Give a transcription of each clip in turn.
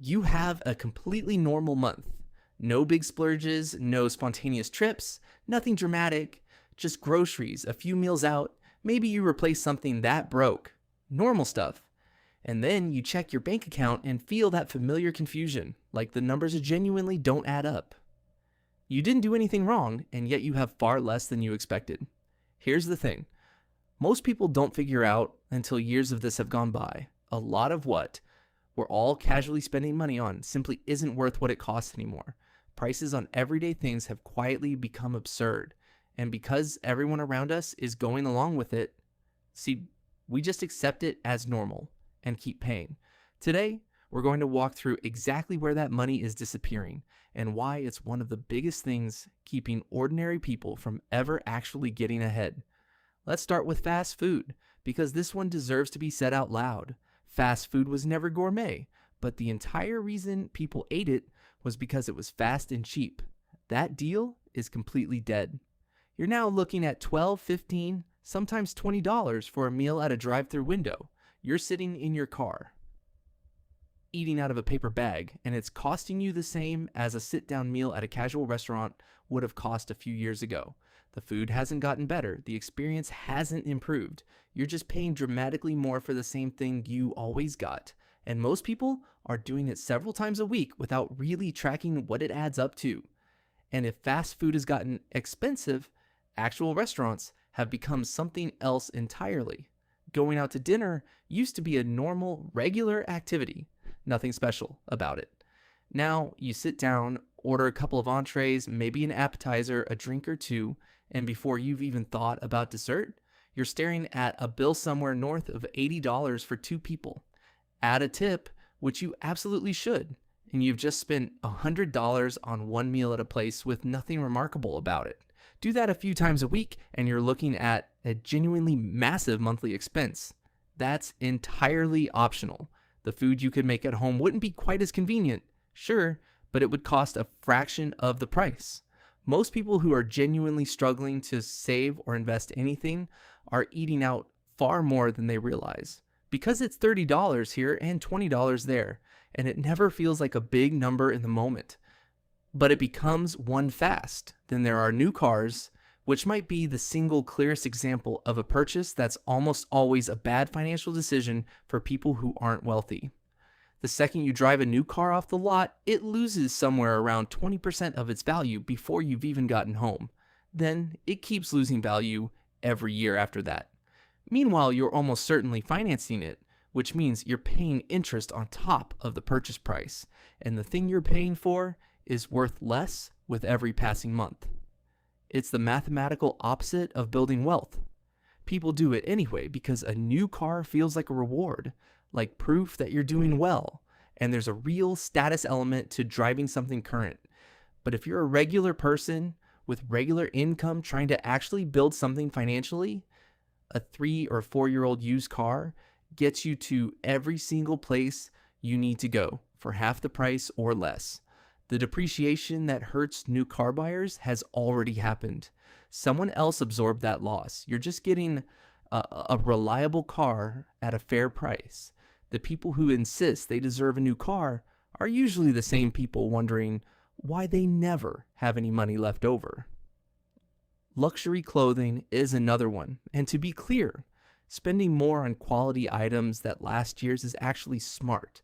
You have a completely normal month. No big splurges, no spontaneous trips, nothing dramatic, just groceries, a few meals out, maybe you replace something that broke. Normal stuff. And then you check your bank account and feel that familiar confusion, like the numbers genuinely don't add up. You didn't do anything wrong, and yet you have far less than you expected. Here's the thing. Most people don't figure out until years of this have gone by. A lot of what we're all casually spending money on simply isn't worth what it costs anymore. Prices on everyday things have quietly become absurd. And because everyone around us is going along with it, we just accept it as normal and keep paying. Today, we're going to walk through exactly where that money is disappearing and why it's one of the biggest things keeping ordinary people from ever actually getting ahead. Let's start with fast food, because this one deserves to be said out loud. Fast food was never gourmet, but the entire reason people ate it was because it was fast and cheap. That deal is completely dead. You're now looking at $12, $15, sometimes $20 for a meal at a drive-thru window. You're sitting in your car, eating out of a paper bag, and it's costing you the same as a sit-down meal at a casual restaurant would have cost a few years ago. The food hasn't gotten better. The experience hasn't improved. You're just paying dramatically more for the same thing you always got. And most people are doing it several times a week without really tracking what it adds up to. And if fast food has gotten expensive, actual restaurants have become something else entirely. Going out to dinner used to be a normal, regular activity. Nothing special about it. Now you sit down, order a couple of entrees, maybe an appetizer, a drink or two, and before you've even thought about dessert, you're staring at a bill somewhere north of $80 for two people. Add a tip, which you absolutely should, and you've just spent $100 on one meal at a place with nothing remarkable about it. Do that a few times a week, and you're looking at a genuinely massive monthly expense. That's entirely optional. The food you could make at home wouldn't be quite as convenient, sure, but it would cost a fraction of the price. Most people who are genuinely struggling to save or invest anything are eating out far more than they realize. Because it's $30 here and $20 there, and it never feels like a big number in the moment. But it becomes one fast. Then there are new cars, which might be the single clearest example of a purchase that's almost always a bad financial decision for people who aren't wealthy. The second you drive a new car off the lot, it loses somewhere around 20% of its value before you've even gotten home. Then it keeps losing value every year after that. Meanwhile, you're almost certainly financing it, which means you're paying interest on top of the purchase price, and the thing you're paying for is worth less with every passing month. It's the mathematical opposite of building wealth. People do it anyway because a new car feels like a reward, like proof that you're doing well, and there's a real status element to driving something current. But if you're a regular person with regular income trying to actually build something financially, a 3 or 4-year-old used car gets you to every single place you need to go for half the price or less. The depreciation that hurts new car buyers has already happened. Someone else absorbed that loss. You're just getting a reliable car at a fair price. The people who insist they deserve a new car are usually the same people wondering why they never have any money left over. Luxury clothing is another one. And to be clear, spending more on quality items that last year's is actually smart.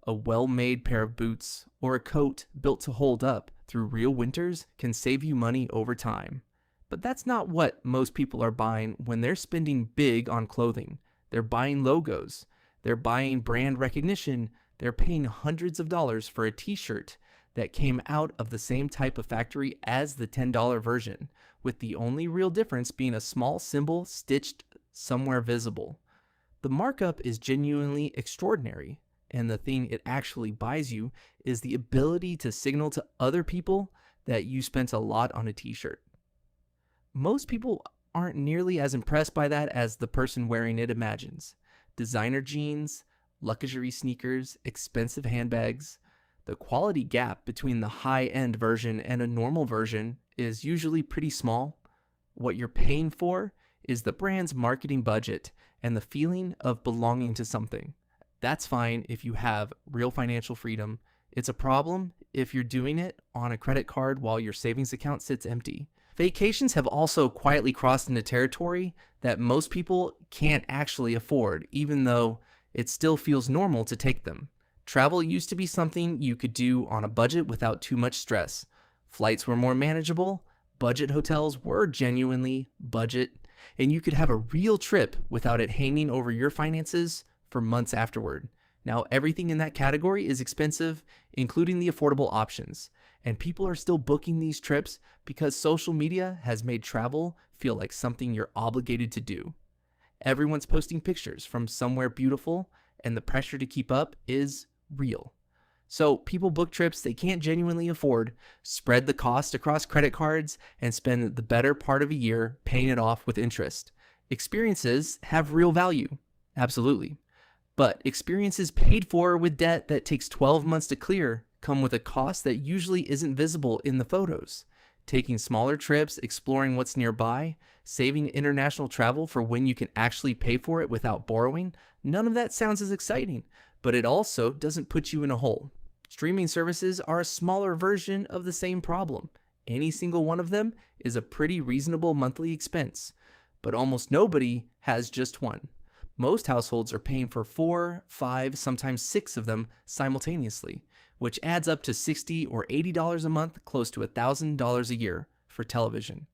A well-made pair of boots or a coat built to hold up through real winters can save you money over time. But that's not what most people are buying when they're spending big on clothing. They're buying logos. They're buying brand recognition. They're paying hundreds of dollars for a t-shirt that came out of the same type of factory as the $10 version, with the only real difference being a small symbol stitched somewhere visible. The markup is genuinely extraordinary, and the thing it actually buys you is the ability to signal to other people that you spent a lot on a t-shirt. Most people aren't nearly as impressed by that as the person wearing it imagines. Designer jeans, luxury sneakers, expensive handbags. The quality gap between the high-end version and a normal version is usually pretty small. What you're paying for is the brand's marketing budget and the feeling of belonging to something. That's fine if you have real financial freedom. It's a problem if you're doing it on a credit card while your savings account sits empty. Vacations have also quietly crossed into territory that most people can't actually afford, even though it still feels normal to take them. Travel used to be something you could do on a budget without too much stress. Flights were more manageable, budget hotels were genuinely budget, and you could have a real trip without it hanging over your finances for months afterward. Now, everything in that category is expensive, including the affordable options, and people are still booking these trips because social media has made travel feel like something you're obligated to do. Everyone's posting pictures from somewhere beautiful, and the pressure to keep up is real. So people book trips they can't genuinely afford, spread the cost across credit cards, and spend the better part of a year paying it off with interest. Experiences have real value, absolutely. But experiences paid for with debt that takes 12 months to clear come with a cost that usually isn't visible in the photos. Taking smaller trips, exploring what's nearby, saving international travel for when you can actually pay for it without borrowing, none of that sounds as exciting, but it also doesn't put you in a hole. Streaming services are a smaller version of the same problem. Any single one of them is a pretty reasonable monthly expense, but almost nobody has just one. Most households are paying for 4, 5, sometimes 6 of them simultaneously, which adds up to $60 or $80 a month, close to $1,000 a year for television.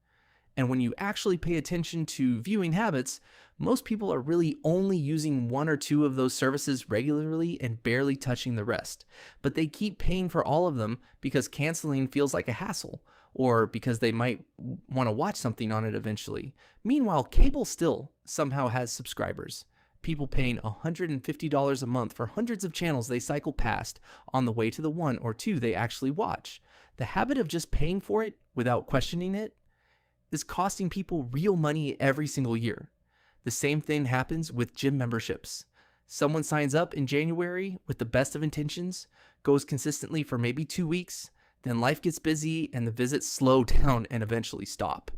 And when you actually pay attention to viewing habits, most people are really only using 1 or 2 of those services regularly and barely touching the rest. But they keep paying for all of them because canceling feels like a hassle, or because they might want to watch something on it eventually. Meanwhile, cable still somehow has subscribers. People paying $150 a month for hundreds of channels they cycle past on the way to the 1 or 2 they actually watch. The habit of just paying for it without questioning it is costing people real money every single year. The same thing happens with gym memberships. Someone signs up in January with the best of intentions, goes consistently for maybe 2 weeks, then life gets busy and the visits slow down and eventually stop.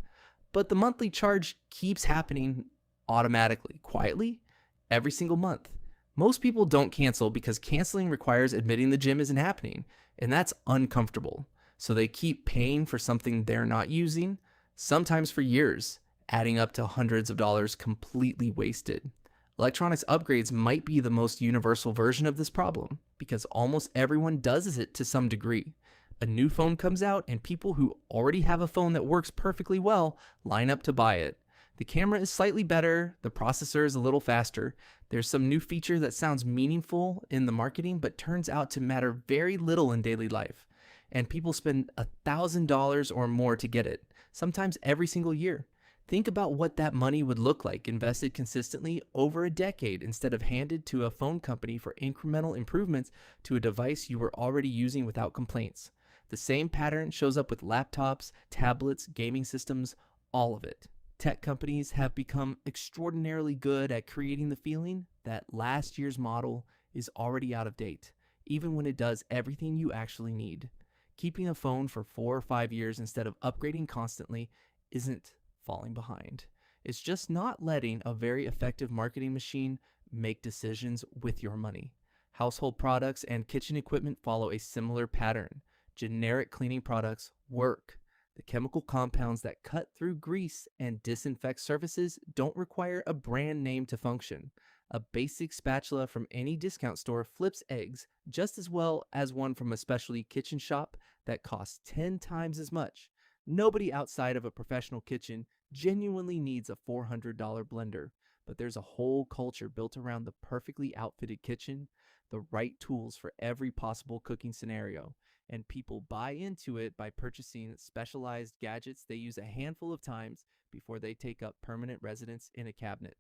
But the monthly charge keeps happening automatically, quietly, every single month. Most people don't cancel because canceling requires admitting the gym isn't happening, and that's uncomfortable. So they keep paying for something they're not using, sometimes for years, adding up to hundreds of dollars completely wasted. Electronics upgrades might be the most universal version of this problem because almost everyone does it to some degree. A new phone comes out and people who already have a phone that works perfectly well line up to buy it. The camera is slightly better, the processor is a little faster, there's some new feature that sounds meaningful in the marketing but turns out to matter very little in daily life. And people spend $1,000 or more to get it, sometimes every single year. Think about what that money would look like invested consistently over a decade instead of handed to a phone company for incremental improvements to a device you were already using without complaints. The same pattern shows up with laptops, tablets, gaming systems, all of it. Tech companies have become extraordinarily good at creating the feeling that last year's model is already out of date, even when it does everything you actually need. Keeping a phone for 4 or 5 years instead of upgrading constantly isn't falling behind. It's just not letting a very effective marketing machine make decisions with your money. Household products and kitchen equipment follow a similar pattern. Generic cleaning products work. The chemical compounds that cut through grease and disinfect surfaces don't require a brand name to function. A basic spatula from any discount store flips eggs just as well as one from a specialty kitchen shop that costs 10 times as much. Nobody outside of a professional kitchen genuinely needs a $400 blender, but there's a whole culture built around the perfectly outfitted kitchen, the right tools for every possible cooking scenario, and people buy into it by purchasing specialized gadgets they use a handful of times before they take up permanent residence in a cabinet.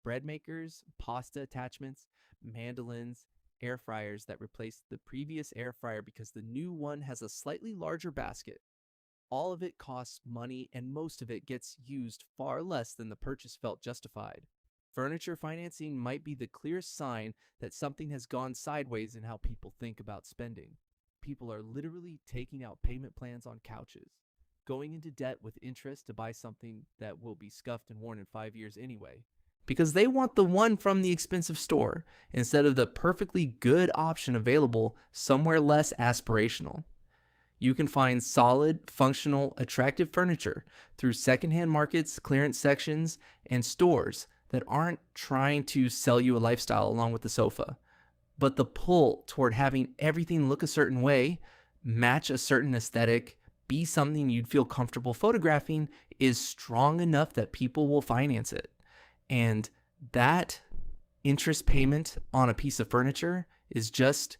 Bread makers, pasta attachments, mandolins, air fryers that replace the previous air fryer because the new one has a slightly larger basket. All of it costs money and most of it gets used far less than the purchase felt justified. Furniture financing might be the clearest sign that something has gone sideways in how people think about spending. People are literally taking out payment plans on couches, going into debt with interest to buy something that will be scuffed and worn in 5 years anyway. because they want the one from the expensive store instead of the perfectly good option available somewhere less aspirational. You can find solid, functional, attractive furniture through secondhand markets, clearance sections, and stores that aren't trying to sell you a lifestyle along with the sofa. But the pull toward having everything look a certain way, match a certain aesthetic, be something you'd feel comfortable photographing is strong enough that people will finance it. And that interest payment on a piece of furniture is just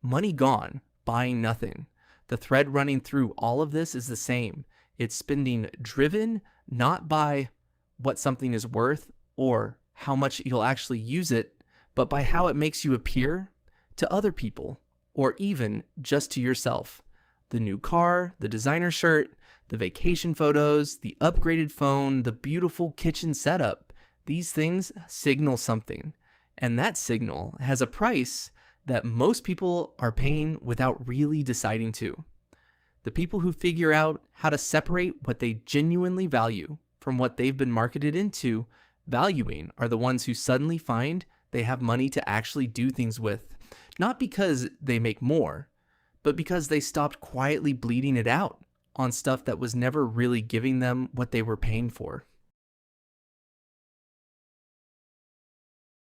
money gone, buying nothing. The thread running through all of this is the same. It's spending driven not by what something is worth or how much you'll actually use it, but by how it makes you appear to other people or even just to yourself. The new car, the designer shirt, the vacation photos, the upgraded phone, the beautiful kitchen setup. These things signal something, and that signal has a price that most people are paying without really deciding to. The people who figure out how to separate what they genuinely value from what they've been marketed into valuing are the ones who suddenly find they have money to actually do things with, not because they make more, but because they stopped quietly bleeding it out on stuff that was never really giving them what they were paying for.